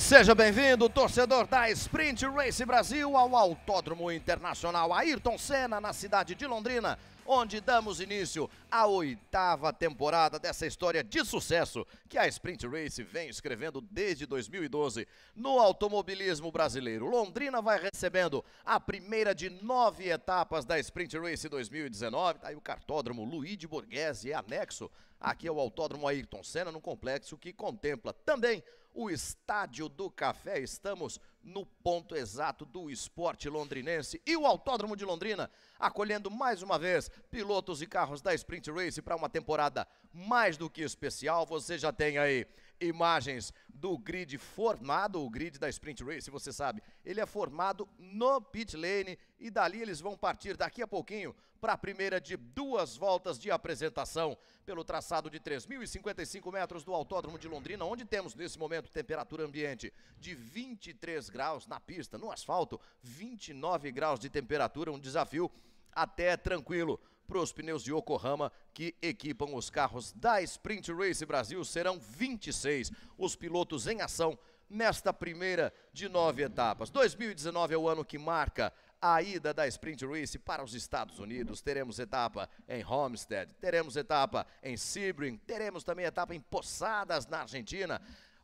Seja bem-vindo, torcedor da Sprint Race Brasil, ao Autódromo Internacional Ayrton Senna, na cidade de Londrina, onde damos início à 8ª temporada dessa história de sucesso que a Sprint Race vem escrevendo desde 2012 no automobilismo brasileiro. Londrina vai recebendo a primeira de 9 etapas da Sprint Race 2019, tá aí o cartódromo Luigi Borghese, anexo aqui ao Autódromo Ayrton Senna, num complexo que contempla também o Estádio do Café. Estamos no ponto exato do esporte londrinense e o Autódromo de Londrina acolhendo mais uma vez pilotos e carros da Sprint Race para uma temporada mais do que especial. Você já tem aí imagens do grid formado, o grid da Sprint Race, você sabe, ele é formado no pit lane e dali eles vão partir daqui a pouquinho para a primeira de 2 voltas de apresentação pelo traçado de 3.055 metros do Autódromo de Londrina, onde temos nesse momento temperatura ambiente de 23 graus na pista, no asfalto 29 graus de temperatura, um desafio até tranquilo para os pneus de Yokohama que equipam os carros da Sprint Race Brasil. Serão 26 os pilotos em ação nesta primeira de 9 etapas. 2019 é o ano que marca a ida da Sprint Race para os Estados Unidos. Teremos etapa em Homestead, teremos etapa em Sebring, teremos também etapa em Posadas, na Argentina.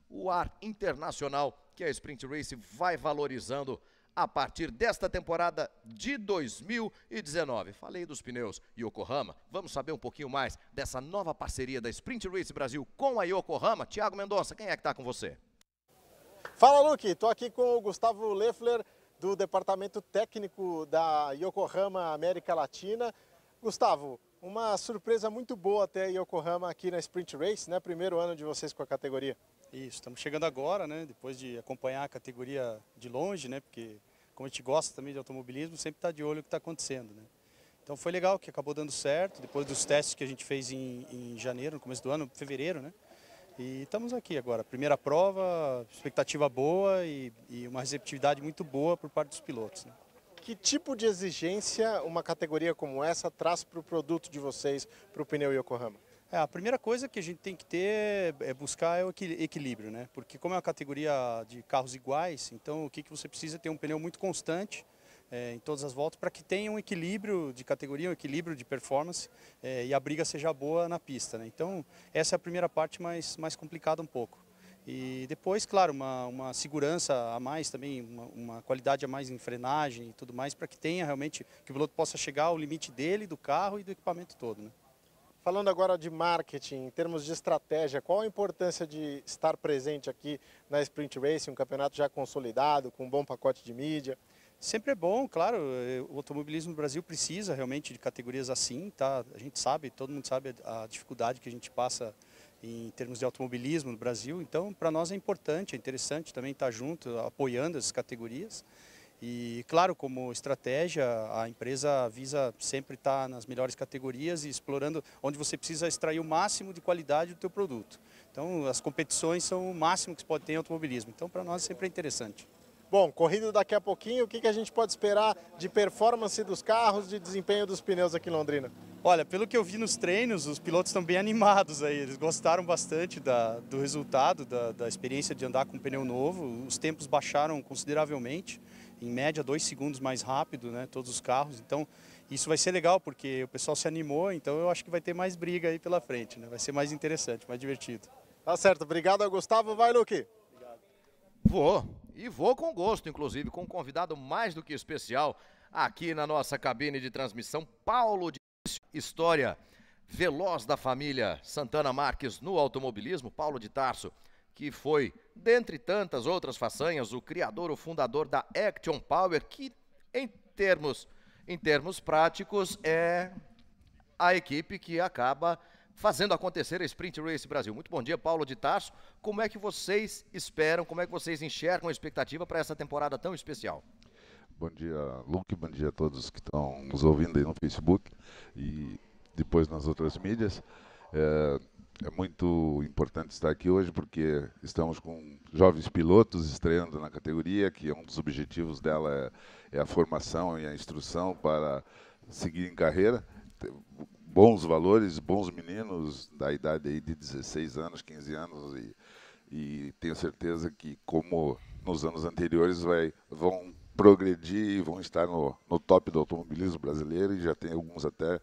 O ar internacional que a Sprint Race vai valorizando a partir desta temporada de 2019. Falei dos pneus Yokohama, vamos saber um pouquinho mais dessa nova parceria da Sprint Race Brasil com a Yokohama. Thiago Mendonça, quem é que está com você? Fala, Luque, estou aqui com o Gustavo Leffler, do departamento técnico da Yokohama América Latina. Gustavo, uma surpresa muito boa ter a Yokohama aqui na Sprint Race, né? Primeiro ano de vocês com a categoria. Isso, estamos chegando agora, né? Depois de acompanhar a categoria de longe, né? Porque como a gente gosta também de automobilismo, sempre está de olho no que está acontecendo, né? Então foi legal que acabou dando certo, depois dos testes que a gente fez em janeiro, no começo do ano, fevereiro, né? E estamos aqui agora, primeira prova, expectativa boa e uma receptividade muito boa por parte dos pilotos, né? Que tipo de exigência uma categoria como essa traz para o produto de vocês, para o pneu Yokohama? A primeira coisa que a gente tem que ter é buscar o equilíbrio, né? Porque como é uma categoria de carros iguais, então o que você precisa é ter um pneu muito constante em todas as voltas para que tenha um equilíbrio de categoria, um equilíbrio de performance e a briga seja boa na pista, né? Então essa é a primeira parte mais complicada um pouco. E depois, claro, uma segurança a mais também, uma qualidade a mais em frenagem e tudo mais para que tenha realmente, que o piloto possa chegar ao limite dele, do carro e do equipamento todo, né? Falando agora de marketing, em termos de estratégia, qual a importância de estar presente aqui na Sprint Race, um campeonato já consolidado, com um bom pacote de mídia? Sempre é bom, claro, o automobilismo no Brasil precisa realmente de categorias assim, tá? A gente sabe, todo mundo sabe a dificuldade que a gente passa em termos de automobilismo no Brasil, então para nós é importante, é interessante também estar junto, apoiando essas categorias. E, claro, como estratégia, a empresa visa sempre estar nas melhores categorias e explorando onde você precisa extrair o máximo de qualidade do teu produto. Então, as competições são o máximo que se pode ter em automobilismo. Então, para nós sempre é interessante. Bom, corrida daqui a pouquinho, o que a gente pode esperar de performance dos carros, de desempenho dos pneus aqui em Londrina? Olha, pelo que eu vi nos treinos, os pilotos estão bem animados aí. Eles gostaram bastante do resultado, da experiência de andar com um pneu novo. Os tempos baixaram consideravelmente. Em média 2 segundos mais rápido, né, todos os carros, então isso vai ser legal porque o pessoal se animou, então eu acho que vai ter mais briga aí pela frente, né? Vai ser mais interessante, mais divertido. Tá certo, obrigado Gustavo, vai Luque. Obrigado. Vou com gosto, inclusive, com um convidado mais do que especial aqui na nossa cabine de transmissão, Paulo de História veloz da família Santana Marques no automobilismo, Paulo de Tarso, que foi, dentre tantas outras façanhas, o criador, o fundador da Action Power, que em termos práticos é a equipe que acaba fazendo acontecer a Sprint Race Brasil. Muito bom dia, Paulo de Tarso. Como é que vocês esperam, como é que vocês enxergam a expectativa para essa temporada tão especial? Bom dia, Luque, bom dia a todos que estão nos ouvindo aí no Facebook e depois nas outras mídias. É muito importante estar aqui hoje porque estamos com jovens pilotos estreando na categoria, que um dos objetivos dela é a formação e a instrução para seguir em carreira. Bons valores, bons meninos da idade aí de 16 anos, 15 anos e tenho certeza que, como nos anos anteriores, vão progredir e vão estar no top do automobilismo brasileiro, e já tem alguns até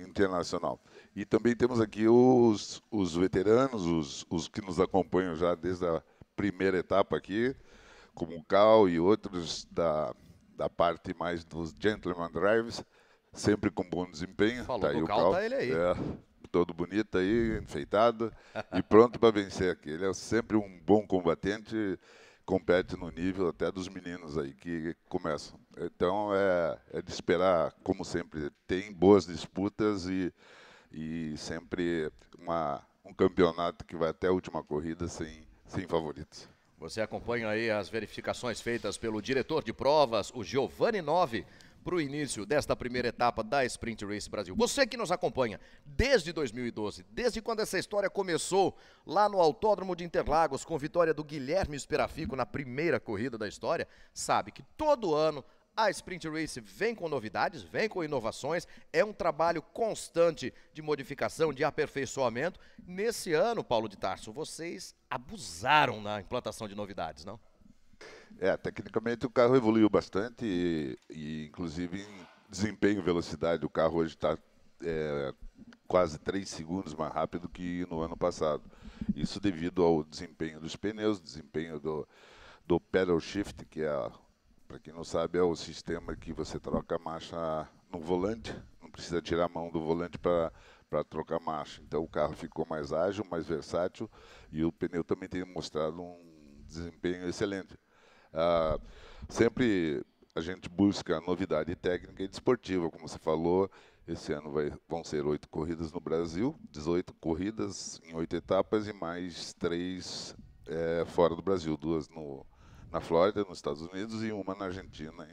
internacional. E também temos aqui os veteranos, os que nos acompanham já desde a primeira etapa aqui, como o Cal e outros da parte mais dos Gentleman Drives, sempre com bom desempenho. Falou tá aí do o Cal, tá ele aí. Todo bonito aí, enfeitado e pronto para vencer aqui. Ele é sempre um bom combatente, compete no nível até dos meninos aí que começam. Então é de esperar, como sempre, tem boas disputas e sempre um campeonato que vai até a última corrida sem favoritos. Você acompanha aí as verificações feitas pelo diretor de provas, o Giovanni Nove, para o início desta primeira etapa da Sprint Race Brasil. Você que nos acompanha desde 2012, desde quando essa história começou lá no Autódromo de Interlagos, com vitória do Guilherme Esperafico na primeira corrida da história, sabe que todo ano a Sprint Race vem com novidades, vem com inovações, é um trabalho constante de modificação, de aperfeiçoamento. Nesse ano, Paulo de Tarso, vocês abusaram na implantação de novidades, não? Tecnicamente o carro evoluiu bastante e inclusive em desempenho e velocidade o carro hoje está quase 3 segundos mais rápido que no ano passado. Isso devido ao desempenho dos pneus, desempenho do pedal shift, que para quem não sabe, é o sistema que você troca a marcha no volante, não precisa tirar a mão do volante para trocar marcha. Então o carro ficou mais ágil, mais versátil e o pneu também tem mostrado um desempenho excelente. Sempre a gente busca novidade técnica e desportiva, como você falou. Esse ano vão ser 8 corridas no Brasil, 18 corridas em 8 etapas e mais 3 fora do Brasil, 2 na Flórida, nos Estados Unidos, e uma na Argentina,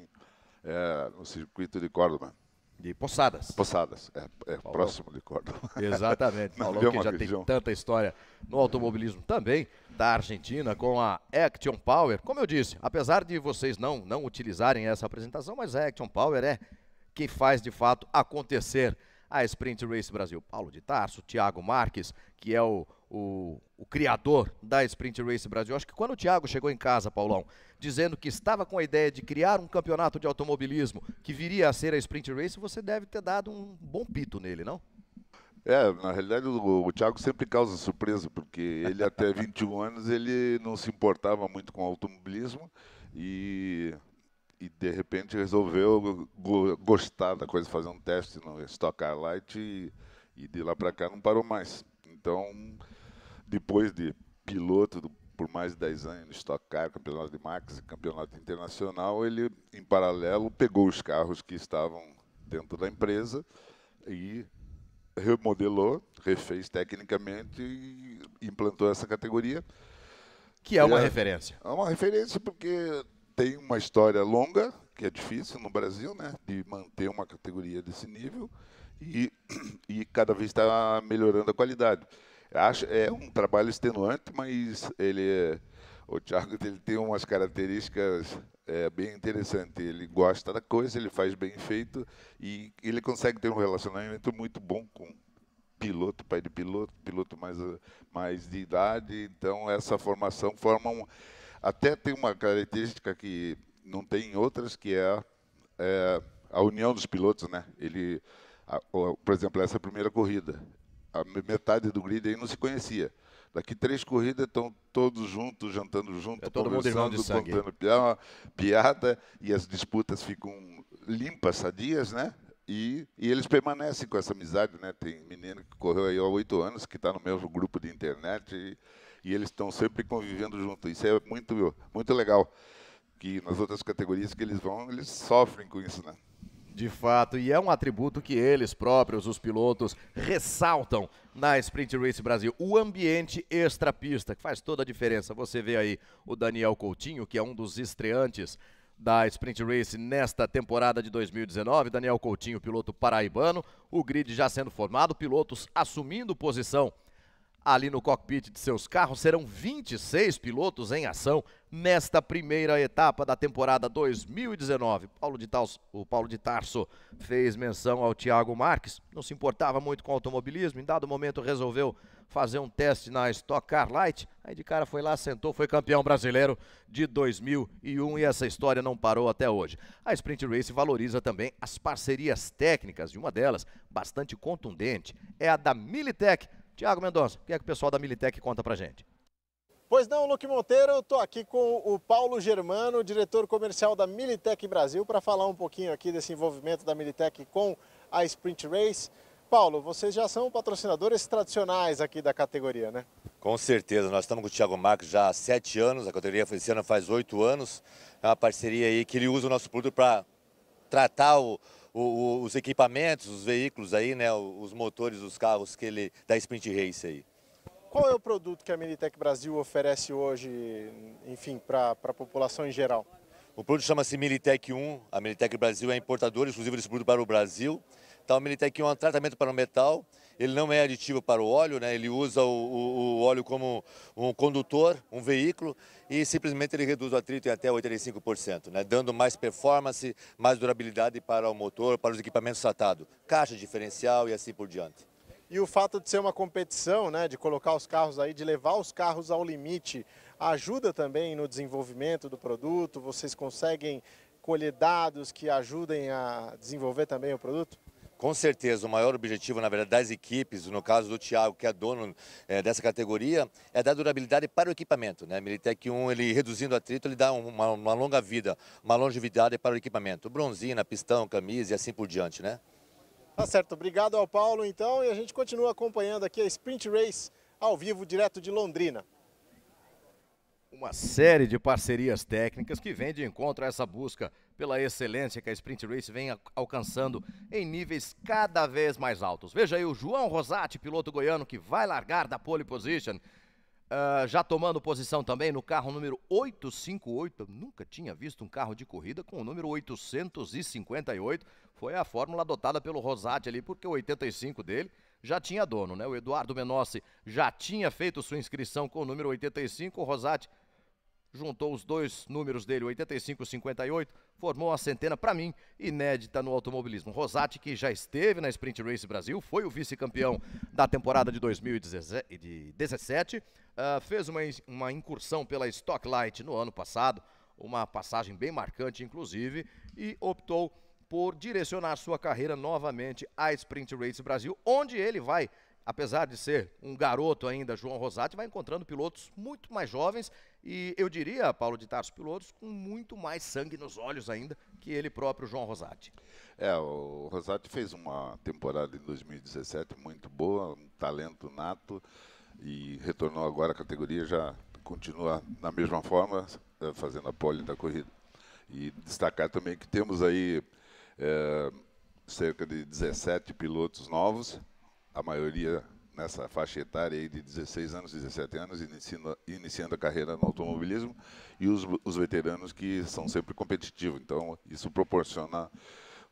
no circuito de Córdoba. De Posadas. Posadas, próximo de Córdoba. Exatamente. Paulão, que já região. Tem tanta história no automobilismo também, da Argentina, com a Action Power. Como eu disse, apesar de vocês não utilizarem essa apresentação, mas a Action Power é quem faz de fato acontecer a Sprint Race Brasil. Paulo de Tarso, Thiago Marques, que é o criador da Sprint Race Brasil. Acho que quando o Thiago chegou em casa, Paulão, dizendo que estava com a ideia de criar um campeonato de automobilismo que viria a ser a Sprint Race, você deve ter dado um bom pito nele, não? Na realidade o Thiago sempre causa surpresa, porque ele até 21 anos ele não se importava muito com o automobilismo e de repente resolveu gostar da coisa, fazer um teste no Stock Car Light e de lá para cá não parou mais. Então, depois de piloto por mais de 10 anos no Stock Car, campeonato de Max e campeonato internacional, ele, em paralelo, pegou os carros que estavam dentro da empresa e remodelou, refez tecnicamente e implantou essa categoria. Que é uma referência. É uma referência porque tem uma história longa, que é difícil no Brasil, né, de manter uma categoria desse nível e cada vez está melhorando a qualidade. É um trabalho extenuante, mas o Thiago ele tem umas características bem interessantes. Ele gosta da coisa, ele faz bem feito e ele consegue ter um relacionamento muito bom com piloto, pai de piloto mais de idade. Então essa formação até tem uma característica que não tem em outras, que é a união dos pilotos, né? Por exemplo, essa primeira corrida, a metade do grid aí não se conhecia. Daqui 3 corridas estão todos juntos, jantando junto, todo mundo irmão de sangue, contando piada, e as disputas ficam limpas, sadias, né? E eles permanecem com essa amizade, né? Tem menino que correu aí há 8 anos, que está no mesmo grupo de internet, e eles estão sempre convivendo junto. Isso é muito, muito legal, que nas outras categorias que eles vão, eles sofrem com isso, né? De fato, e é um atributo que eles próprios, os pilotos, ressaltam na Sprint Race Brasil. O ambiente extra-pista, que faz toda a diferença. Você vê aí o Daniel Coutinho, que é um dos estreantes da Sprint Race nesta temporada de 2019. Daniel Coutinho, piloto paraibano. O grid já sendo formado, pilotos assumindo posição ali no cockpit de seus carros. Serão 26 pilotos em ação nesta primeira etapa da temporada 2019. O Paulo de Tarso fez menção ao Thiago Marques, não se importava muito com automobilismo, em dado momento resolveu fazer um teste na Stock Car Light, aí de cara foi lá, sentou, foi campeão brasileiro de 2001 e essa história não parou até hoje. A Sprint Race valoriza também as parcerias técnicas, e uma delas, bastante contundente, é a da Militech. Tiago Mendonça, o que é que o pessoal da Militech conta pra gente? Pois não, Luque Monteiro, eu estou aqui com o Paulo Germano, diretor comercial da Militech Brasil, para falar um pouquinho aqui desse envolvimento da Militech com a Sprint Race. Paulo, vocês já são patrocinadores tradicionais aqui da categoria, né? Com certeza, nós estamos com o Thiago Marques já há 7 anos, a categoria esse ano faz 8 anos, é uma parceria aí que ele usa o nosso produto para tratar os equipamentos, os veículos aí, né, os motores dos carros da Sprint Race aí. Qual é o produto que a Militech Brasil oferece hoje, enfim, para a população em geral? O produto chama-se Militech 1, a Militech Brasil é importadora exclusiva desse produto para o Brasil. Então, o Militech 1 é um tratamento para o metal, ele não é aditivo para o óleo, né? Ele usa o óleo como um condutor, um veículo, e simplesmente ele reduz o atrito em até 85%, né? Dando mais performance, mais durabilidade para o motor, para os equipamentos tratados, caixa diferencial e assim por diante. E o fato de ser uma competição, né, de colocar os carros aí, de levar os carros ao limite, ajuda também no desenvolvimento do produto? Vocês conseguem colher dados que ajudem a desenvolver também o produto? Com certeza, o maior objetivo, na verdade, das equipes, no caso do Thiago, que é dono dessa categoria, é dar durabilidade para o equipamento, né? Militech 1, ele reduzindo o atrito, ele dá uma longa vida, uma longevidade para o equipamento. Bronzina, pistão, camisa e assim por diante, né? Tá certo, obrigado ao Paulo então, e a gente continua acompanhando aqui a Sprint Race ao vivo, direto de Londrina. Uma série de parcerias técnicas que vem de encontro a essa busca pela excelência que a Sprint Race vem alcançando em níveis cada vez mais altos. Veja aí o João Rosati, piloto goiano, que vai largar da pole position, já tomando posição também no carro número 858. Eu nunca tinha visto um carro de corrida com o número 858. Foi a fórmula adotada pelo Rosati ali, porque o 85 dele já tinha dono, né? O Eduardo Menossi já tinha feito sua inscrição com o número 85, o Rosati juntou os dois números dele, 85 e 58, formou uma centena, para mim, inédita no automobilismo. Rosati, que já esteve na Sprint Race Brasil, foi o vice-campeão da temporada de 2017, fez uma incursão pela Stock Light no ano passado, uma passagem bem marcante, inclusive, e optou por direcionar sua carreira novamente à Sprint Race Brasil, onde ele vai, apesar de ser um garoto ainda, João Rosati, vai encontrando pilotos muito mais jovens e, eu diria, Paulo de Tarso, pilotos com muito mais sangue nos olhos ainda que ele próprio, João Rosati. O Rosati fez uma temporada em 2017 muito boa, um talento nato, e retornou agora à categoria, já continua na mesma forma, fazendo a pole da corrida. E destacar também que temos aí cerca de 17 pilotos novos, a maioria nessa faixa etária aí de 16 anos, 17 anos, iniciando a carreira no automobilismo, e os veteranos que são sempre competitivos. Então, isso proporciona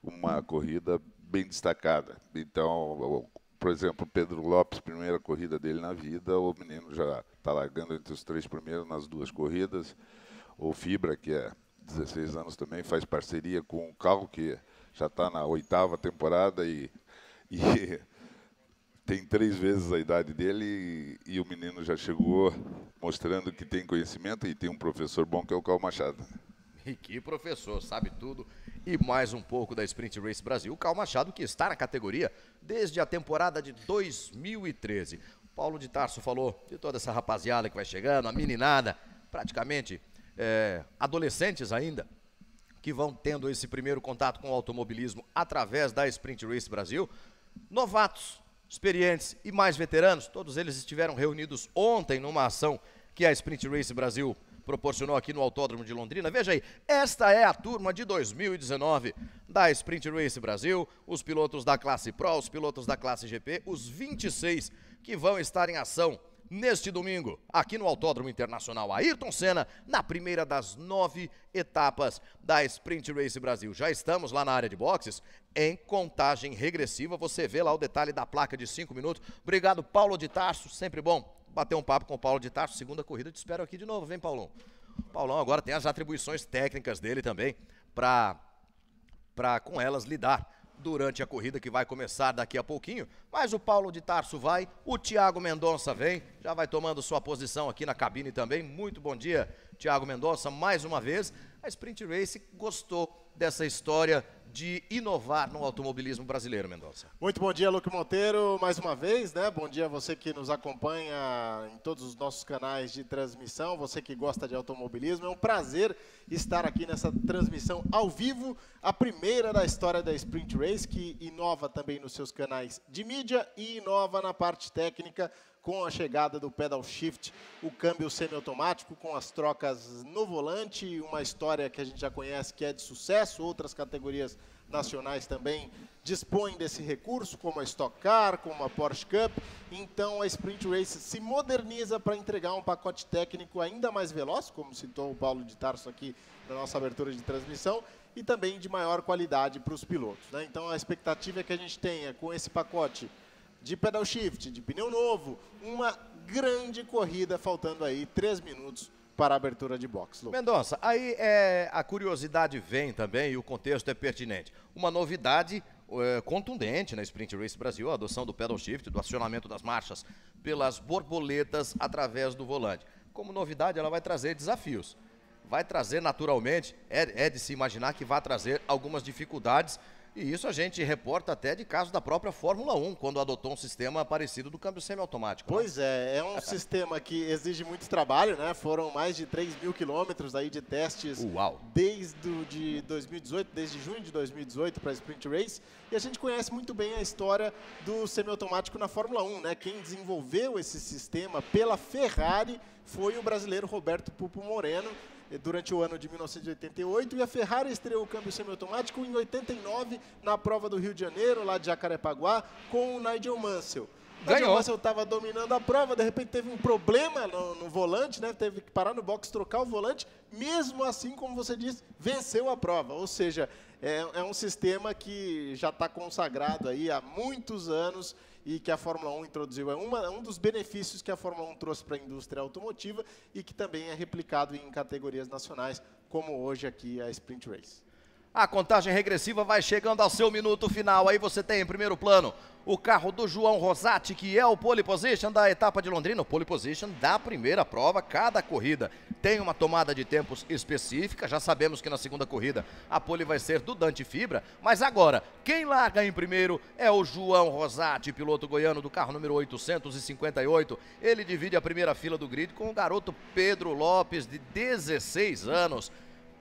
uma corrida bem destacada. Então, por exemplo, Pedro Lopes, primeira corrida dele na vida, o menino já está largando entre os 3 primeiros nas 2 corridas. O Fibra, que é 16 anos também, faz parceria com o Cal, que já está na 8ª temporada e tem 3 vezes a idade dele, e o menino já chegou mostrando que tem conhecimento e tem um professor bom que é o Cal Machado. E que professor, sabe tudo e mais um pouco da Sprint Race Brasil. O Cal Machado, que está na categoria desde a temporada de 2013. Paulo de Tarso falou de toda essa rapaziada que vai chegando, a meninada, praticamente adolescentes ainda, que vão tendo esse primeiro contato com o automobilismo através da Sprint Race Brasil. Novatos, experientes e mais veteranos, todos eles estiveram reunidos ontem numa ação que a Sprint Race Brasil proporcionou aqui no Autódromo de Londrina. Veja aí, esta é a turma de 2019 da Sprint Race Brasil, os pilotos da classe Pro, os pilotos da classe GP, os 26 que vão estar em ação neste domingo, aqui no Autódromo Internacional Ayrton Senna, na primeira das 9 etapas da Sprint Race Brasil. Já estamos lá na área de boxes, em contagem regressiva, você vê lá o detalhe da placa de 5 minutos. Obrigado, Paulo de Tarso, sempre bom bater um papo com o Paulo de Tarso, segunda corrida, te espero aqui de novo, vem Paulão. Paulão agora tem as atribuições técnicas dele também, para com elas lidar durante a corrida que vai começar daqui a pouquinho, mas o Paulo de Tarso vai, o Thiago Mendonça vem, já vai tomando sua posição aqui na cabine também. Muito bom dia, Thiago Mendonça, mais uma vez. A Sprint Race gostou dessa história de inovar no automobilismo brasileiro, Mendonça. Muito bom dia, Luque Monteiro, mais uma vez, né? Bom dia a você que nos acompanha em todos os nossos canais de transmissão, você que gosta de automobilismo. É um prazer estar aqui nessa transmissão ao vivo, a primeira da história da Sprint Race, que inova também nos seus canais de mídia e inova na parte técnica, com a chegada do pedal shift, o câmbio semiautomático, com as trocas no volante, uma história que a gente já conhece que é de sucesso, outras categorias nacionais também dispõem desse recurso, como a Stock Car, como a Porsche Cup. Então a Sprint Race se moderniza para entregar um pacote técnico ainda mais veloz, como citou o Paulo de Tarso aqui na nossa abertura de transmissão, e também de maior qualidade para os pilotos, né? Então a expectativa é que a gente tenha com esse pacote de pedal shift, de pneu novo, uma grande corrida, faltando aí 3 minutos para a abertura de box. Mendonça, aí a curiosidade vem também e o contexto é pertinente. Uma novidade contundente na Sprint Race Brasil, a adoção do pedal shift, do acionamento das marchas pelas borboletas através do volante. Como novidade, ela vai trazer desafios. Vai trazer naturalmente, é de se imaginar que vai trazer algumas dificuldades. E isso a gente reporta até de casos da própria Fórmula 1, quando adotou um sistema parecido do câmbio semiautomático. Pois é um sistema que exige muito trabalho, né? Foram mais de 3 mil quilômetros aí de testes. Uau. Desde 2018, desde junho de 2018 para a Sprint Race. E a gente conhece muito bem a história do semiautomático na Fórmula 1, né? Quem desenvolveu esse sistema pela Ferrari foi o brasileiro Roberto Pupo Moreno, durante o ano de 1988, e a Ferrari estreou o câmbio semiautomático em 89, na prova do Rio de Janeiro, lá de Jacarepaguá, com o Nigel Mansell. Nigel Mansell estava dominando a prova, de repente teve um problema no volante, né? Teve que parar no box, trocar o volante, mesmo assim, como você disse, venceu a prova. Ou seja, é um sistema que já está consagrado aí há muitos anos e que a Fórmula 1 introduziu. É um dos benefícios que a Fórmula 1 trouxe para a indústria automotiva e que também é replicado em categorias nacionais, como hoje aqui a Sprint Race. A contagem regressiva vai chegando ao seu minuto final. Aí você tem em primeiro plano o carro do João Rosati, que é o pole position da etapa de Londrina, o pole position da primeira prova. Cada corrida tem uma tomada de tempos específica. Já sabemos que na segunda corrida a pole vai ser do Dante Fibra, mas agora quem larga em primeiro é o João Rosati, piloto goiano do carro número 858. Ele divide a primeira fila do grid com o garoto Pedro Lopes, de 16 anos.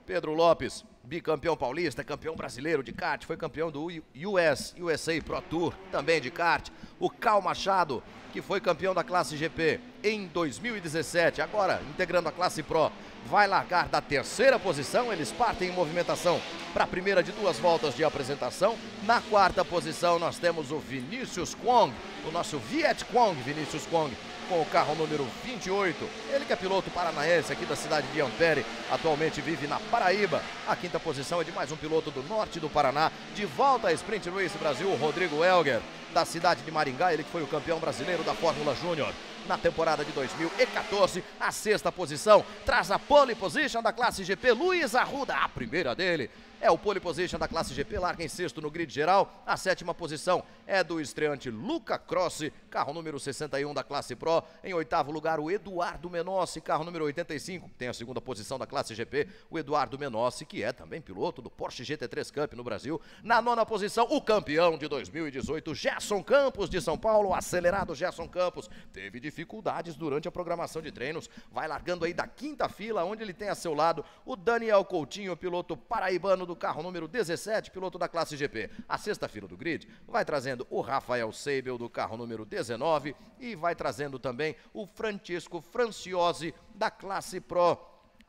Pedro Lopes, bicampeão paulista, campeão brasileiro de kart, foi campeão do USA Pro Tour, também de kart. O Cal Machado, que foi campeão da classe GP em 2017, agora integrando a classe Pro, vai largar da terceira posição. Eles partem em movimentação para a primeira de 2 voltas de apresentação. Na quarta posição nós temos o Vinícius Kwong, o nosso Viet Kwong, Vinícius Kwong, com o carro número 28, ele que é piloto paranaense aqui da cidade de Ampere, atualmente vive na Paraíba. A quinta posição é de mais um piloto do norte do Paraná, de volta à Sprint Race Brasil, o Rodrigo Elger, da cidade de Maringá, ele que foi o campeão brasileiro da Fórmula Júnior na temporada de 2014. A sexta posição traz a pole position da classe GP, Luiz Arruda, a primeira dele. É o pole position da classe GP, larga em sexto no grid geral. A sétima posição é do estreante Luca Crossi, carro número 61 da classe Pro. Em oitavo lugar, o Eduardo Menossi, carro número 85, tem a segunda posição da classe GP, o Eduardo Menossi, que é também piloto do Porsche GT3 Cup no Brasil. Na nona posição, o campeão de 2018, Gerson Campos, de São Paulo, o acelerado Gerson Campos. Teve dificuldades durante a programação de treinos, vai largando aí da quinta fila, onde ele tem a seu lado o Daniel Coutinho, piloto paraibano do carro número 17, piloto da classe GP. A sexta fila do grid vai trazendo o Rafael Seibel do carro número 19 e vai trazendo também o Francisco Franciosi da classe Pro.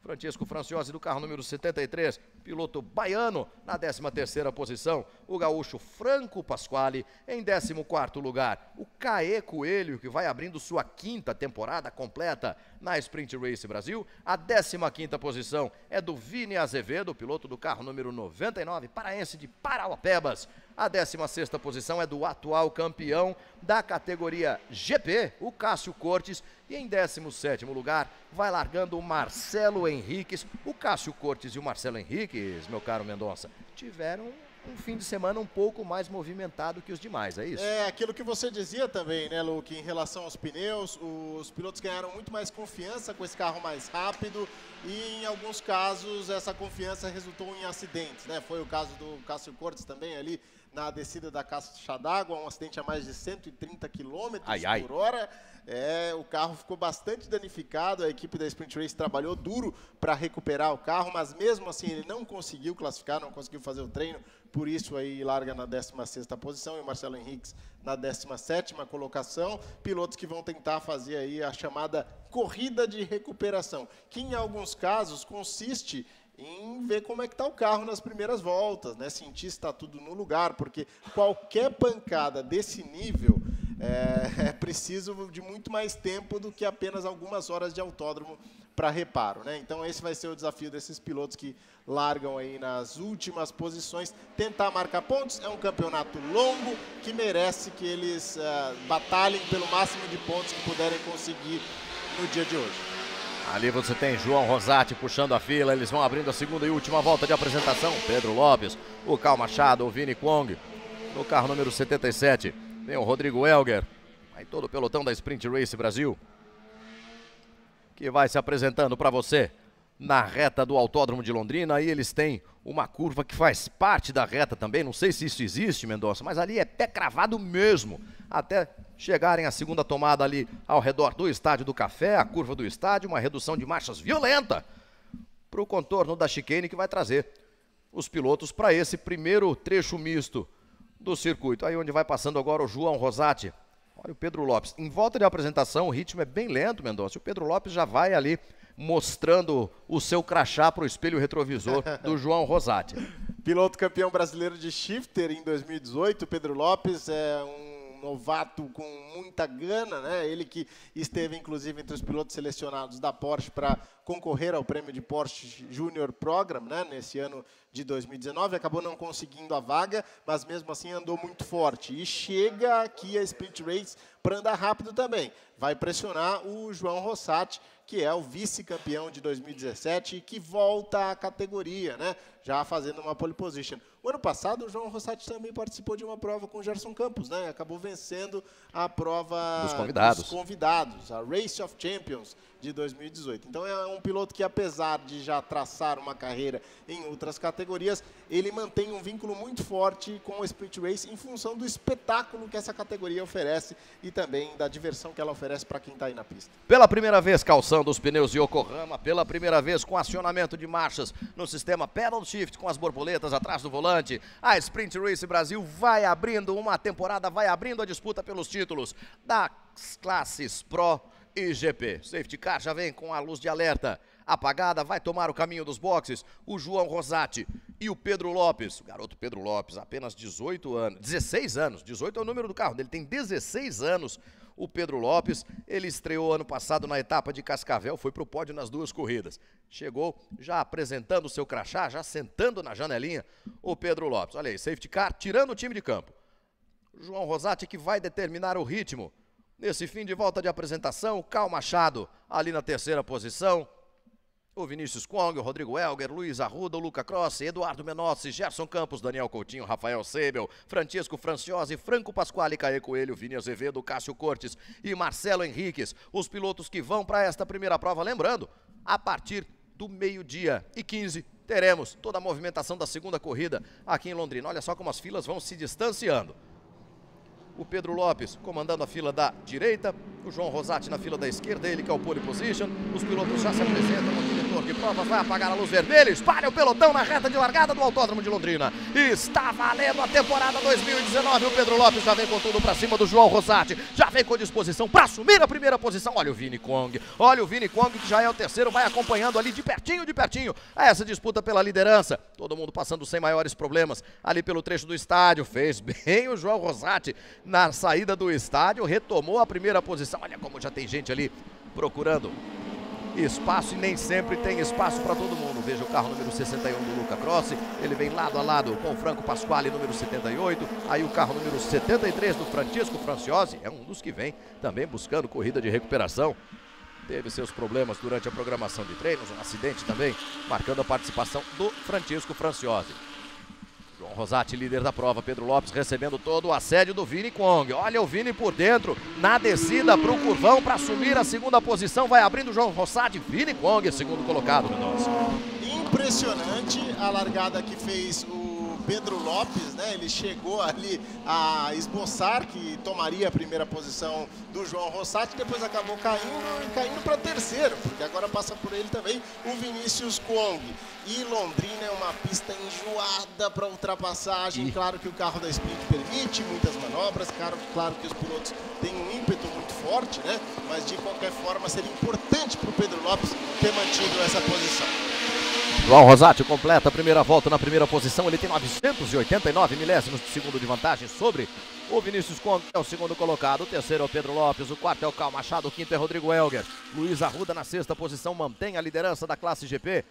Francisco Franciose do carro número 73, piloto baiano na 13ª posição. O gaúcho Franco Pasquale em 14º lugar. O Caê Coelho, que vai abrindo sua 5ª temporada completa na Sprint Race Brasil. A 15ª posição é do Vini Azevedo, piloto do carro número 99, paraense de Parauapebas. A 16ª posição é do atual campeão da categoria GP, o Cássio Cortes. E em 17º lugar vai largando o Marcelo Henriques. O Cássio Cortes e o Marcelo Henriques, meu caro Mendonça, tiveram um fim de semana um pouco mais movimentado que os demais, é isso? É aquilo que você dizia também, né, Luke, em relação aos pneus. Os pilotos ganharam muito mais confiança com esse carro mais rápido e em alguns casos essa confiança resultou em acidentes, né? Foi o caso do Cássio Cortes também ali na descida da caixa d'água, um acidente a mais de 130 km por hora. O carro ficou bastante danificado, a equipe da Sprint Race trabalhou duro para recuperar o carro, mas mesmo assim ele não conseguiu classificar, não conseguiu fazer o treino, por isso aí larga na 16ª posição e o Marcelo Henriques na 17ª colocação. Pilotos que vão tentar fazer aí a chamada corrida de recuperação, que em alguns casos consiste em ver como é que está o carro nas primeiras voltas, né? Sentir se está tudo no lugar, porque qualquer pancada desse nível é preciso de muito mais tempo do que apenas algumas horas de autódromo para reparo, né? Então esse vai ser o desafio desses pilotos que largam aí nas últimas posições. Tentar marcar pontos, é um campeonato longo que merece que eles batalhem pelo máximo de pontos que puderem conseguir no dia de hoje. Ali você tem João Rosati puxando a fila, eles vão abrindo a segunda e última volta de apresentação. Pedro Lopes, o Cal Machado, o Vini Kwong, no carro número 77. Vem o Rodrigo Elger, aí todo o pelotão da Sprint Race Brasil, que vai se apresentando para você na reta do Autódromo de Londrina. Aí eles têm uma curva que faz parte da reta também, não sei se isso existe, Mendonça, mas ali é pé cravado mesmo, até chegarem à segunda tomada ali ao redor do Estádio do Café, a curva do estádio, uma redução de marchas violenta para o contorno da chicane que vai trazer os pilotos para esse primeiro trecho misto do circuito. Aí onde vai passando agora o João Rosati. Olha o Pedro Lopes. Em volta de apresentação o ritmo é bem lento, Mendonça. O Pedro Lopes já vai ali mostrando o seu crachá para o espelho retrovisor do João Rosati. Piloto campeão brasileiro de shifter em 2018, Pedro Lopes é um novato com muita gana, né? Ele que esteve inclusive entre os pilotos selecionados da Porsche para concorrer ao prêmio de Porsche Junior Program, né? Nesse ano de 2019, acabou não conseguindo a vaga, mas mesmo assim andou muito forte e chega aqui a Sprint Race para andar rápido também. Vai pressionar o João Rosati, que é o vice-campeão de 2017 e que volta à categoria, né? Já fazendo uma pole position. O ano passado, o João Rosati também participou de uma prova com o Gerson Campos, né? Acabou vencendo a prova dos convidados, a Race of Champions de 2018. Então é um piloto que, apesar de já traçar uma carreira em outras categorias, ele mantém um vínculo muito forte com o Sprint Race em função do espetáculo que essa categoria oferece e também da diversão que ela oferece para quem está aí na pista. Pela primeira vez, calção dos pneus Yokohama, pela primeira vez com acionamento de marchas no sistema Pedal Shift com as borboletas atrás do volante. A Sprint Race Brasil vai abrindo uma temporada, vai abrindo a disputa pelos títulos das classes Pro e GP. Safety Car já vem com a luz de alerta apagada, vai tomar o caminho dos boxes o João Rosati e o Pedro Lopes. O garoto Pedro Lopes, apenas 16 anos, 18 é o número do carro dele, tem 16 anos. O Pedro Lopes, ele estreou ano passado na etapa de Cascavel, foi para o pódio nas 2 corridas. Chegou já apresentando o seu crachá, já sentando na janelinha, o Pedro Lopes. Olha aí, safety car, tirando o time de campo. O João Rosati que vai determinar o ritmo nesse fim de volta de apresentação. O Cal Machado ali na 3ª posição. O Vinícius Kwong, o Rodrigo Elger, Luiz Arruda, o Luca Crossi, Eduardo Menossi, Gerson Campos, Daniel Coutinho, Rafael Sebel, Francisco Franciose, Franco Pasquale, Caê Coelho, Vini Azevedo, Cássio Cortes e Marcelo Henriques. Os pilotos que vão para esta primeira prova, lembrando, a partir do 12h15 teremos toda a movimentação da segunda corrida aqui em Londrina. Olha só como as filas vão se distanciando. O Pedro Lopes comandando a fila da direita, O João Rosati na fila da esquerda, ele que é o pole position. Os pilotos já se apresentam, o diretor de provas vai apagar a luz vermelha, espalha o pelotão na reta de largada do Autódromo de Londrina. Está valendo a temporada 2019, o Pedro Lopes já vem com tudo pra cima do João Rosati, já vem com disposição pra assumir a primeira posição. Olha o Vini Kong que já é o terceiro, vai acompanhando ali de pertinho essa disputa pela liderança. Todo mundo passando sem maiores problemas ali pelo trecho do estádio. Fez bem o João Rosati na saída do estádio, retomou a primeira posição. Olha como já tem gente ali procurando espaço e nem sempre tem espaço para todo mundo. Veja o carro número 61 do Luca Crossi, ele vem lado a lado com o Franco Pasquale, número 78. Aí o carro número 73 do Francisco Franciose, é um dos que vem também buscando corrida de recuperação. Teve seus problemas durante a programação de treinos, um acidente também, marcando a participação do Francisco Franciose. João Rosati, líder da prova, Pedro Lopes recebendo todo o assédio do Vini Kong. Olha o Vini por dentro, na descida para o curvão, para assumir a segunda posição, vai abrindo o João Rosati, Vini Kong, segundo colocado no nosso. Impressionante a largada que fez o Pedro Lopes, né? Ele chegou ali a esboçar que tomaria a primeira posição do João Rosati, depois acabou caindo para terceiro, porque agora passa por ele também o Vinícius Kong. E Londrina é uma pista enjoada para ultrapassagem. Claro que o carro da Sprint permite muitas manobras, claro que os pilotos têm um ímpeto muito forte, né? Mas de qualquer forma seria importante para o Pedro Lopes ter mantido essa posição. João Rosati completa a primeira volta na primeira posição, ele tem 989 milésimos de segundo de vantagem sobre o Vinícius Kong, que é o segundo colocado. O terceiro é o Pedro Lopes, o quarto é o Cal Machado, o quinto é Rodrigo Elger. Luiz Arruda na sexta posição mantém a liderança da classe GP.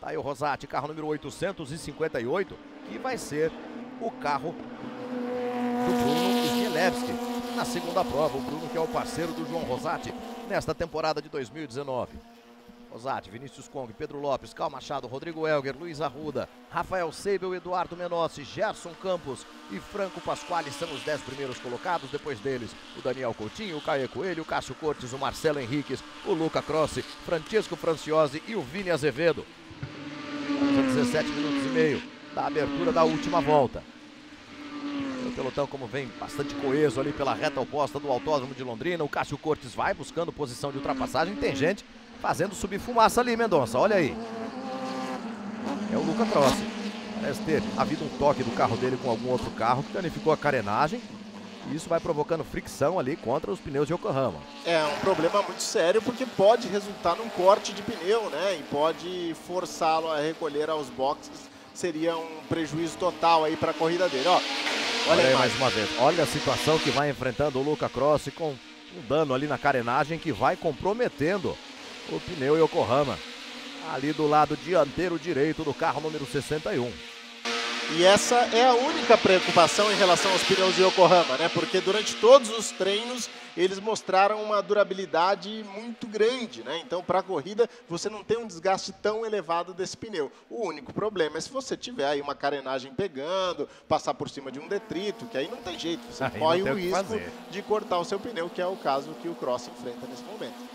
Tá aí o Rosati, carro número 858, que vai ser o carro do Bruno Smielewski na segunda prova. O Bruno que é o parceiro do João Rosati nesta temporada de 2019. Rosati, Vinícius Kong, Pedro Lopes, Cal Machado, Rodrigo Elger, Luiz Arruda, Rafael Seibel, Eduardo Menossi, Gerson Campos e Franco Pasquale são os 10 primeiros colocados. Depois deles, o Daniel Coutinho, o Caio Coelho, o Cássio Cortes, o Marcelo Henriques, o Luca Crossi, Francisco Franciose e o Vini Azevedo. 17 minutos e meio da abertura da última volta. O pelotão, como vem, bastante coeso ali pela reta oposta do Autódromo de Londrina. O Cássio Cortes vai buscando posição de ultrapassagem. Tem gente fazendo subir fumaça ali, Mendonça, olha aí. É o Luca Crossi. Parece ter havido um toque do carro dele com algum outro carro que danificou a carenagem. E isso vai provocando fricção ali contra os pneus de Yokohama. É um problema muito sério, porque pode resultar num corte de pneu, né? E pode forçá-lo a recolher aos boxes. Seria um prejuízo total aí para a corrida dele. Ó, olha aí mais uma vez. Olha a situação que vai enfrentando o Luca Crossi, com um dano ali na carenagem que vai comprometendo o pneu Yokohama ali do lado dianteiro direito do carro número 61. E essa é a única preocupação em relação aos pneus de Yokohama, né? Porque durante todos os treinos eles mostraram uma durabilidade muito grande, né? Então, para a corrida, você não tem um desgaste tão elevado desse pneu. O único problema é se você tiver aí uma carenagem pegando, passar por cima de um detrito, que aí não tem jeito. Você corre o risco de cortar o seu pneu, que é o caso que o Cross enfrenta nesse momento.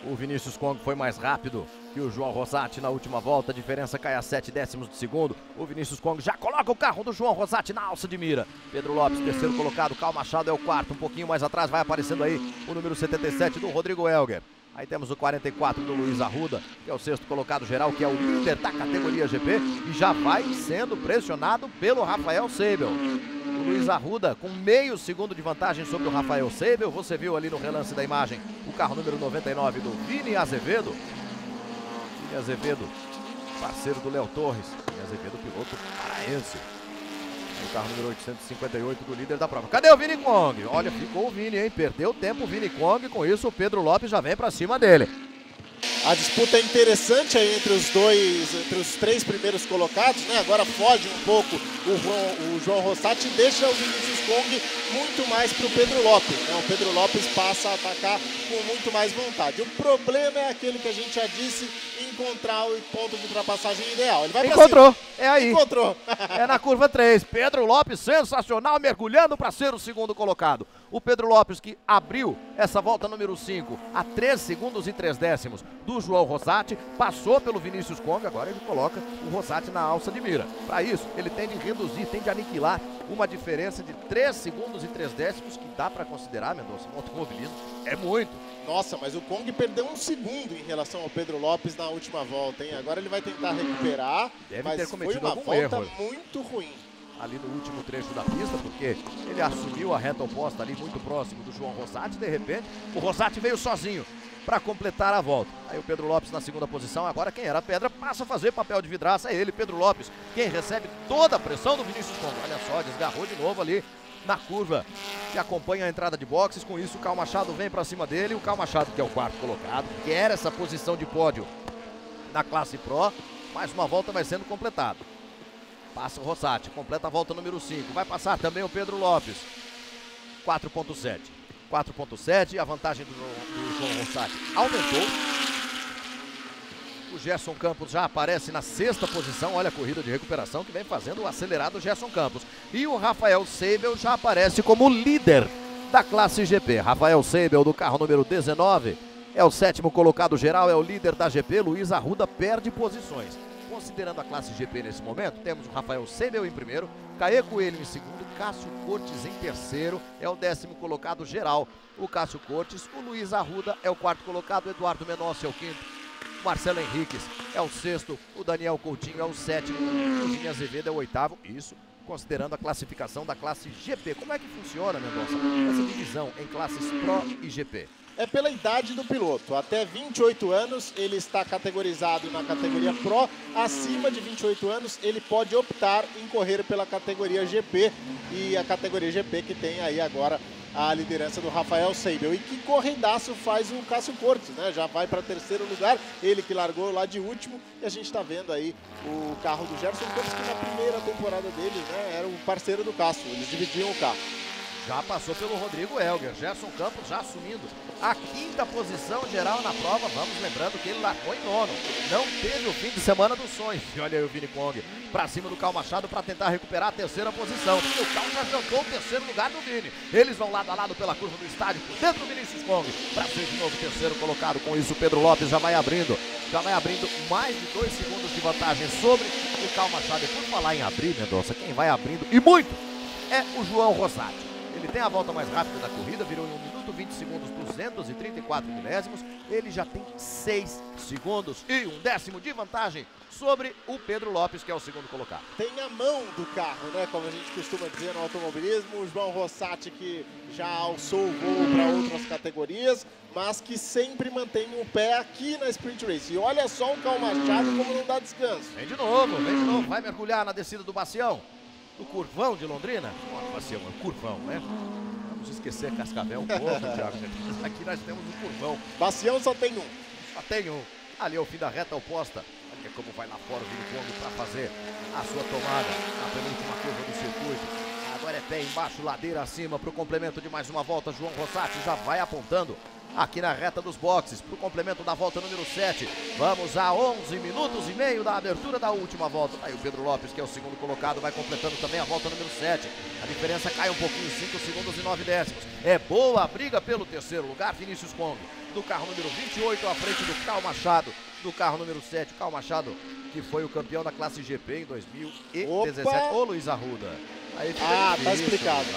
O Vinícius Kong foi mais rápido que o João Rosati na última volta, a diferença cai a 7 décimos de segundo. O Vinícius Kong já coloca o carro do João Rosati na alça de mira. Pedro Lopes, terceiro colocado, Cal Machado é o quarto, um pouquinho mais atrás vai aparecendo aí o número 77 do Rodrigo Elger. Aí temos o 44 do Luiz Arruda, que é o sexto colocado geral, que é o líder da categoria GP e já vai sendo pressionado pelo Rafael Seibel. O Luiz Arruda com meio segundo de vantagem sobre o Rafael Seibel. Você viu ali no relance da imagem o carro número 99 do Vini Azevedo. Vini Azevedo, parceiro do Léo Torres. Vini Azevedo, piloto paraense. O carro número 858 do líder da prova. Cadê o Vini Kong? Olha, ficou o Vini, hein? Perdeu tempo o Vini Kong. Com isso, o Pedro Lopes já vem pra cima dele. A disputa é interessante aí entre os três primeiros colocados, né? Agora foge um pouco o João Rosati e deixa o Vinícius Kong muito mais para o Pedro Lopes, né? O Pedro Lopes passa a atacar com muito mais vontade. O problema é aquele que a gente já disse, encontrar o ponto de ultrapassagem ideal. Ele vai encontrou, é aí. Encontrou. É na curva 3. Pedro Lopes, sensacional, mergulhando para ser o segundo colocado. O Pedro Lopes, que abriu essa volta número 5 a 3 segundos e 3 décimos do João Rosati, passou pelo Vinícius Kong, agora ele coloca o Rosati na alça de mira. Para isso, ele tem de reduzir, tem de aniquilar uma diferença de 3 segundos e 3 décimos, que dá para considerar, Mendonça, no automobilismo, é muito. Nossa, mas o Kong perdeu 1 segundo em relação ao Pedro Lopes na última volta, hein? Agora ele vai tentar recuperar, Deve ter cometido foi uma algum volta erro muito ruim. Ali no último trecho da pista, porque ele assumiu a reta oposta ali muito próximo do João Rosati. De repente, o Rosati veio sozinho para completar a volta. Aí o Pedro Lopes na segunda posição. Agora quem era pedra passa a fazer papel de vidraça, é ele, Pedro Lopes, quem recebe toda a pressão do Vinícius Kong. Olha só, desgarrou de novo ali na curva que acompanha a entrada de boxes. Com isso o Karl Machado vem para cima dele. O Karl Machado, que é o quarto colocado, quer essa posição de pódio na classe Pro. Mais uma volta vai sendo completada. Passa o Rosati, completa a volta número 5. Vai passar também o Pedro Lopes. 4.7. 4.7 e a vantagem do João Rosati aumentou. O Gerson Campos já aparece na 6ª posição. Olha a corrida de recuperação que vem fazendo o acelerado Gerson Campos. E o Rafael Seibel já aparece como líder da classe GP. Rafael Seibel, do carro número 19, é o 7º colocado geral, é o líder da GP. Luiz Arruda perde posições. Considerando a classe GP nesse momento, temos o Rafael Seibel em primeiro, Caê Coelho em segundo, Cássio Cortes em terceiro, é o 10º colocado geral, o Cássio Cortes. O Luiz Arruda é o 4º colocado, Eduardo Menossi é o 5º, Marcelo Henriques é o 6º, o Daniel Coutinho é o 7º, o Gini Azevedo é o 8º, isso considerando a classificação da classe GP. Como é que funciona, Mendonça, essa divisão em classes Pro e GP? É pela idade do piloto. Até 28 anos ele está categorizado na categoria Pro. Acima de 28 anos ele pode optar em correr pela categoria GP. E a categoria GP que tem aí agora a liderança do Rafael Seibel. E que corridaço faz o Cássio Cortes, né? Já vai para 3º lugar, ele que largou lá de último. E a gente está vendo aí o carro do Gerson Campos, que na primeira temporada dele, né, era o parceiro do Cássio. Eles dividiam o carro. Já passou pelo Rodrigo Helger. Gerson Campos já assumindo a 5ª posição geral na prova. Vamos lembrando que ele largou em 9º. Não teve o fim de semana dos sonhos. E olha aí o Vini Kong pra cima do Karl Machado para tentar recuperar a 3ª posição. E o Karl já jantou o 3º lugar do Vini. Eles vão lado a lado pela curva do estádio, por dentro do Vinícius Kong, para ser de novo 3º colocado. Com isso o Pedro Lopes já vai abrindo mais de 2 segundos de vantagem sobre o Karl Machado. E por falar em abrir, Mendonça, quem vai abrindo e muito é o João Rosati. Ele tem a volta mais rápida da corrida, virou em 1 minuto 20 segundos, 234 milésimos. Ele já tem 6 segundos e 1 décimo de vantagem sobre o Pedro Lopes, que é o 2º colocado. Tem a mão do carro, né? Como a gente costuma dizer no automobilismo. O João Rosati, que já alçou o voo para outras categorias, mas que sempre mantém o pé aqui na Sprint Race. E olha só o Karl Machado como não dá descanso. Vem de novo, vai mergulhar na descida do Bacião. Do Curvão de Londrina. Bacião, é curvão, né? Vamos esquecer Cascavel um pouco, Thiago. Aqui nós temos o Curvão. Bacião só tem um. Só tem um. Ali é o fim da reta oposta. Olha como vai lá fora o Vini Kong para fazer a sua tomada na penúltima curva do circuito. Agora é pé embaixo, ladeira acima para o complemento de mais uma volta. João Rosati já vai apontando aqui na reta dos boxes para o complemento da volta número 7. Vamos a 11 minutos e meio da abertura da última volta. Aí o Pedro Lopes, que é o 2º colocado, vai completando também a volta número 7. A diferença cai um pouquinho, 5 segundos e 9 décimos. É boa a briga pelo 3º lugar. Vinícius Kong, do carro número 28, à frente do Karl Machado, do carro número 7. Karl Machado, que foi o campeão da classe GP em 2017. Ô, Luiz Arruda. Aí tá explicado.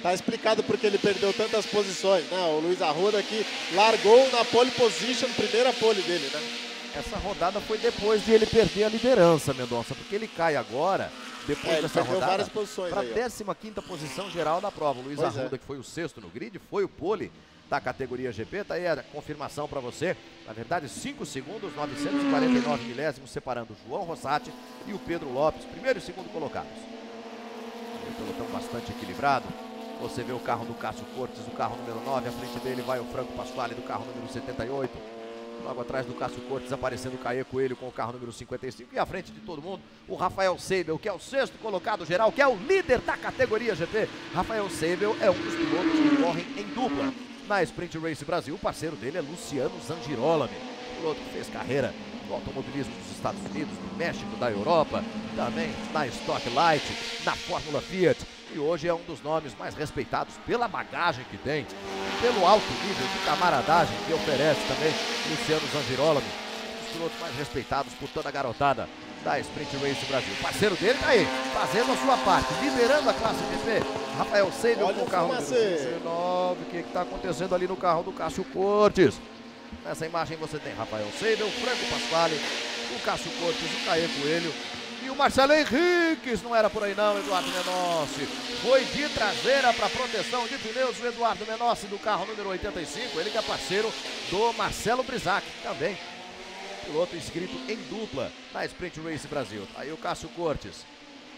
Tá explicado porque ele perdeu tantas posições, né? O Luiz Arruda que largou na pole position, primeira pole dele, né? Essa rodada foi depois de ele perder a liderança, Mendonça, porque ele cai agora, depois dessa rodada, para a 15ª posição geral da prova. O Luiz Arruda, que foi o 6º no grid, foi o pole da categoria GP. Tá aí a confirmação para você. Na verdade, 5 segundos, 949 milésimos, separando o João Rosati e o Pedro Lopes, 1º e 2º colocados. Um pelotão bastante equilibrado. Você vê o carro do Cássio Cortes, o carro número 9, à frente dele vai o Franco Pasquale do carro número 78. Logo atrás do Cássio Cortes aparecendo o Caê Coelho com o carro número 55. E à frente de todo mundo, o Rafael Seibel, que é o 6º colocado geral, que é o líder da categoria GP. Rafael Seibel é um dos pilotos que correm em dupla na Sprint Race Brasil. O parceiro dele é Luciano Zangirolami, piloto que fez carreira do automobilismo dos Estados Unidos, do México, da Europa, também na Stock Light, na Fórmula Fiat. E hoje é um dos nomes mais respeitados pela bagagem que tem, pelo alto nível de camaradagem que oferece também Luciano Zangirola, um dos pilotos mais respeitados por toda a garotada da Sprint Race Brasil. O parceiro dele tá aí, fazendo a sua parte, liderando a classe GP. Rafael Seibel com o carro número 19. O que está acontecendo ali no carro do Cássio Cortes? Nessa imagem você tem Rafael Seibel, Franco Pasquale, o Cássio Cortes, o Caê Coelho e o Marcelo Henriques. Não era por aí não, Eduardo Menossi. Foi de traseira para proteção de pneus o Eduardo Menossi do carro número 85. Ele que é parceiro do Marcelo Brisac também. Piloto inscrito em dupla na Sprint Race Brasil. Aí o Cássio Cortes,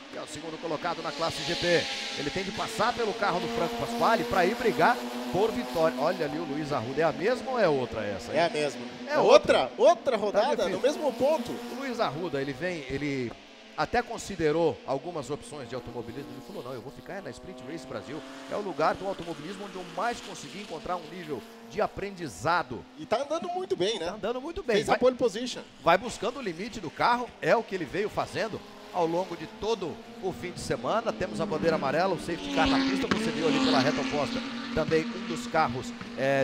que é o segundo colocado na classe GP. Ele tem de passar pelo carro do Franco Pasquale para ir brigar por vitória. Olha ali o Luiz Arruda. É a mesma ou é outra essa? É a mesma. É outra rodada, tá no mesmo ponto. O Luiz Arruda, ele até considerou algumas opções de automobilismo. Ele falou, não, eu vou ficar na Sprint Race Brasil. É o lugar do automobilismo onde eu mais consegui encontrar um nível de aprendizado. E tá andando muito bem, né? Tá andando muito bem. Fez a pole position. Vai buscando o limite do carro, é o que ele veio fazendo ao longo de todo o fim de semana. Temos a bandeira amarela, o safety car na pista, você viu ali pela reta oposta também um dos carros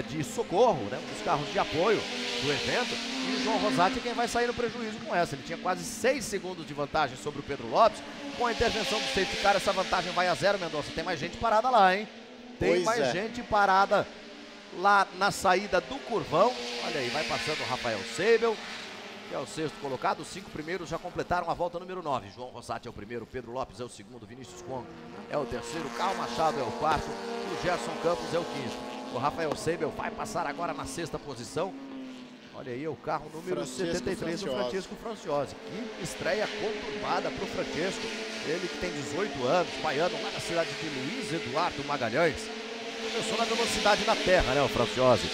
de socorro, né? Um dos carros de apoio do evento. E o João Rosati é quem vai sair no prejuízo com essa. Ele tinha quase 6 segundos de vantagem sobre o Pedro Lopes. Com a intervenção do safety car, essa vantagem vai a 0, Mendonça. Tem mais gente parada lá, hein? Tem mais gente parada lá na saída do curvão. Olha aí, vai passando o Rafael Seibel, que é o sexto colocado. Os 5 primeiros já completaram a volta número 9. João Rosati é o primeiro, Pedro Lopes é o segundo, Vinícius Kwong é o terceiro, Carl Machado é o quarto e o Gerson Campos é o quinto. O Rafael Seibel vai passar agora na sexta posição. Olha aí o carro número 73 do Francesco Franciose. Que estreia conturbada para o Francesco. Ele que tem 18 anos, baiano lá na cidade de Luiz Eduardo Magalhães. Começou na velocidade na terra, né, o Franciose?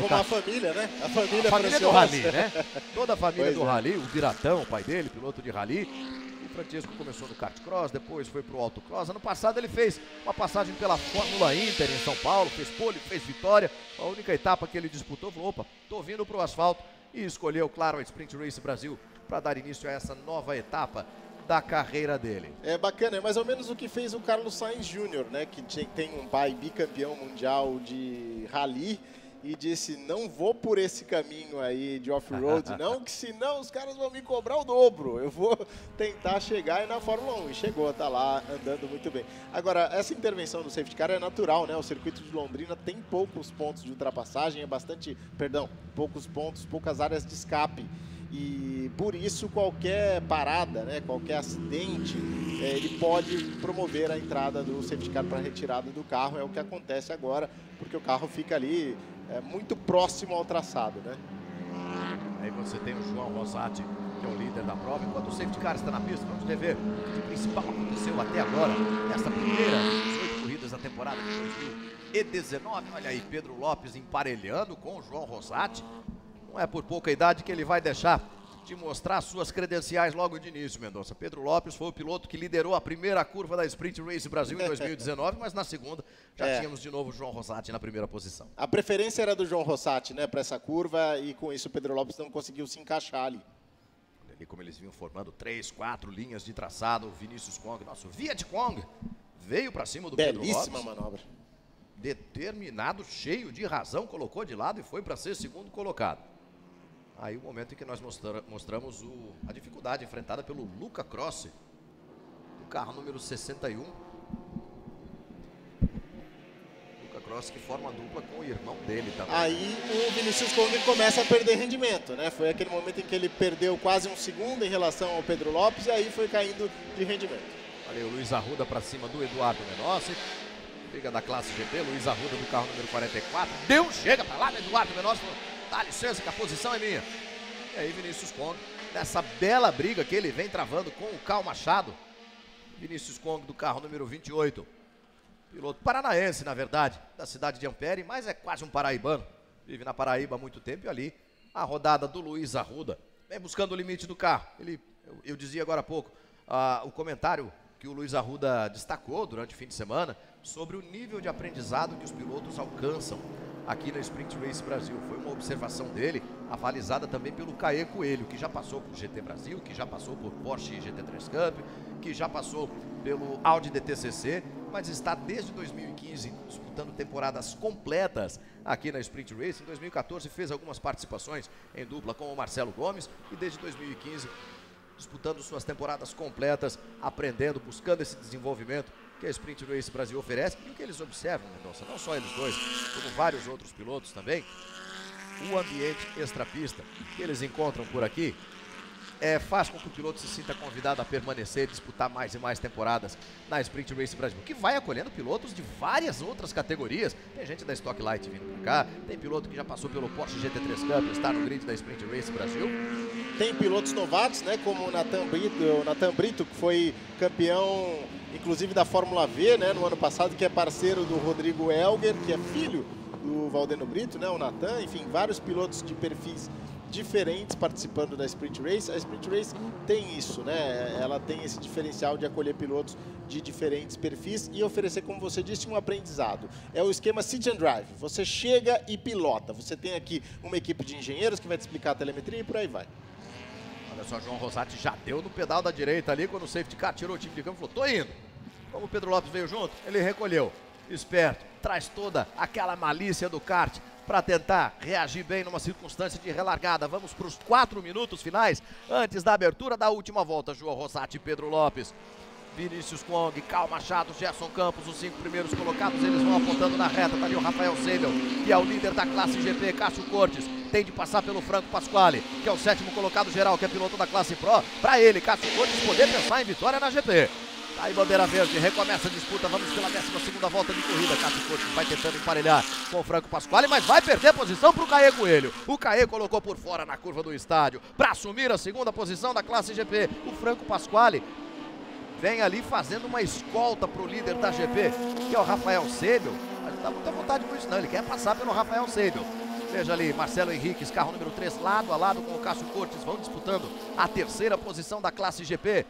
Como a família, né? A família do Rally, né? Toda a família do Rally, o Biratão, o pai dele, piloto de Rally. O Francesco começou no kart cross, depois foi pro autocross. Ano passado ele fez uma passagem pela Fórmula Inter em São Paulo, fez pole, fez vitória. A única etapa que ele disputou, falou, opa, tô vindo pro asfalto. E escolheu, claro, a Sprint Race Brasil para dar início a essa nova etapa da carreira dele. É bacana, é mais ou menos o que fez o Carlos Sainz Jr., né? Que tem um pai bicampeão mundial de Rally. E disse, não vou por esse caminho aí de off-road, não, que senão os caras vão me cobrar o dobro. Eu vou tentar chegar aí na Fórmula 1. E chegou, tá lá, andando muito bem. Agora, essa intervenção do safety car é natural, né? O circuito de Londrina tem poucos pontos de ultrapassagem, poucos pontos, poucas áreas de escape. E por isso qualquer parada, né, qualquer acidente, ele pode promover a entrada do safety car para a retirada do carro. É o que acontece agora, porque o carro fica ali muito próximo ao traçado, né? Aí você tem o João Rosati, que é o líder da prova. Enquanto o safety car está na pista, vamos rever o que principal aconteceu até agora, nesta primeira 18 corridas da temporada de 2019. Olha aí, Pedro Lopes emparelhando com o João Rosati. Não é por pouca idade que ele vai deixar de mostrar suas credenciais logo de início, Mendonça. Pedro Lopes foi o piloto que liderou a primeira curva da Sprint Race Brasil em 2019, mas na segunda já tínhamos de novo o João Rosati na primeira posição. A preferência era do João Rosati, né, para essa curva, e com isso o Pedro Lopes não conseguiu se encaixar ali. Olha ali como eles vinham formando 3, 4 linhas de traçado. O Vinícius Kwong, nosso Viet Kwong, veio para cima do Pedro Lopes. Belíssima manobra. Determinado, cheio de razão, colocou de lado e foi para ser segundo colocado. Aí o momento em que nós mostramos a dificuldade enfrentada pelo Luca Crossi, do carro número 61. Luca Crossi que forma dupla com o irmão dele também. Aí o Vinícius Kwong começa a perder rendimento, né? Foi aquele momento em que ele perdeu quase um segundo em relação ao Pedro Lopes e aí foi caindo de rendimento. Olha aí o Luiz Arruda para cima do Eduardo Menossi. Briga da classe GP, Luiz Arruda do carro número 44. Chega para lá, Eduardo Menossi falou, dá licença que a posição é minha. E aí Vinícius Kwong, nessa bela briga que ele vem travando com o Carl Machado. Vinícius Kwong do carro número 28. Piloto paranaense, na verdade, da cidade de Ampere, mas é quase um paraibano. Vive na Paraíba há muito tempo e ali a rodada do Luiz Arruda. Vem buscando o limite do carro. Eu dizia agora há pouco, o comentário que o Luiz Arruda destacou durante o fim de semana sobre o nível de aprendizado que os pilotos alcançam aqui na Sprint Race Brasil. Foi uma observação dele, avalizada também pelo Caê Coelho, que já passou por GT Brasil, que já passou por Porsche GT3 Cup, que já passou pelo Audi DTCC, mas está desde 2015 disputando temporadas completas aqui na Sprint Race. Em 2014 fez algumas participações em dupla com o Marcelo Gomes e desde 2015 disputando suas temporadas completas, aprendendo, buscando esse desenvolvimento que a Sprint Race Brasil oferece e o que eles observam, Mendonça, não só eles dois, como vários outros pilotos também, o ambiente extrapista que eles encontram por aqui faz com que o piloto se sinta convidado a permanecer e disputar mais e mais temporadas na Sprint Race Brasil, que vai acolhendo pilotos de várias outras categorias. Tem gente da Stock Light vindo pra cá, tem piloto que já passou pelo Porsche GT3 Cup, está no grid da Sprint Race Brasil. Tem pilotos novatos, né, como o Nathan Brito, que foi campeão, inclusive, da Fórmula V, né, no ano passado, que é parceiro do Rodrigo Elger, que é filho do Valdeno Brito, né, o Nathan. Enfim, vários pilotos de perfis diferentes participando da Sprint Race. A Sprint Race tem isso, né? Ela tem esse diferencial de acolher pilotos de diferentes perfis e oferecer, como você disse, um aprendizado. É o esquema Sit and Drive. Você chega e pilota. Você tem aqui uma equipe de engenheiros que vai te explicar a telemetria e por aí vai. Olha só, João Rosati já deu no pedal da direita ali, quando o safety car tirou o time de campo, falou, tô indo. Como o Pedro Lopes veio junto, ele recolheu. Esperto, traz toda aquela malícia do kart para tentar reagir bem numa circunstância de relargada. Vamos para os 4 minutos finais, antes da abertura da última volta. João Rosati e Pedro Lopes. Vinícius Kwong, Cal Machado, Gerson Campos, os 5 primeiros colocados, eles vão apontando na reta. Tá ali o Rafael Seibel, que é o líder da classe GP. Cássio Cortes tem de passar pelo Franco Pasquale, que é o 7º colocado geral, que é piloto da classe Pro. Para ele, Cássio Cortes, poder pensar em vitória na GP. Aí bandeira verde, recomeça a disputa, vamos pela 12ª volta de corrida. Cássio Cortes vai tentando emparelhar com o Franco Pasquale, mas vai perder a posição para o Caê Coelho. O Caê colocou por fora na curva do estádio para assumir a 2ª posição da classe GP. O Franco Pasquale vem ali fazendo uma escolta para o líder da GP, que é o Rafael Seibel. Mas não dá muita vontade com isso não, ele quer passar pelo Rafael Seibel. Veja ali, Marcelo Henriques, carro número 3, lado a lado com o Cássio Cortes, vão disputando a 3ª posição da classe GP.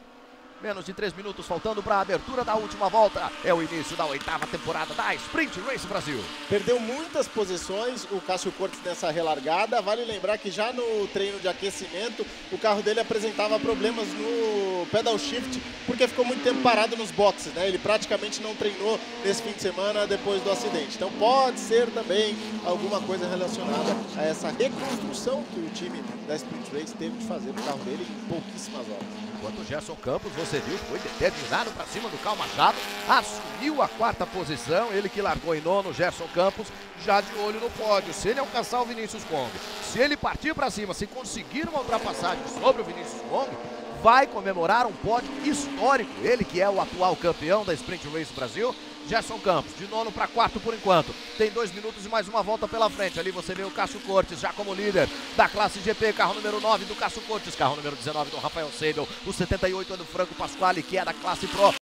Menos de 3 minutos faltando para a abertura da última volta. É o início da 8ª temporada da Sprint Race Brasil. Perdeu muitas posições o Cássio Cortes nessa relargada. Vale lembrar que já no treino de aquecimento o carro dele apresentava problemas no pedal shift, porque ficou muito tempo parado nos boxes, né? Ele praticamente não treinou nesse fim de semana depois do acidente. Então pode ser também alguma coisa relacionada a essa reconstrução que o time da Sprint Race teve de fazer no carro dele em pouquíssimas horas. Enquanto o Gerson Campos, você viu, foi determinado para cima do Cal Machado, assumiu a 4ª posição, ele que largou em 9º, Gerson Campos, já de olho no pódio. Se ele alcançar o Vinícius Kwong, se ele partir para cima, se conseguir uma ultrapassagem sobre o Vinícius Kwong, vai comemorar um pódio histórico. Ele que é o atual campeão da Sprint Race Brasil. Gerson Campos, de 9º para 4º por enquanto. Tem 2 minutos e mais uma volta pela frente. Ali você vê o Cássio Cortes já como líder da classe GP. Carro número 9 do Cássio Cortes, carro número 19 do Rafael Seibel. O 78 é do Franco Pasquale, que é da classe Pro.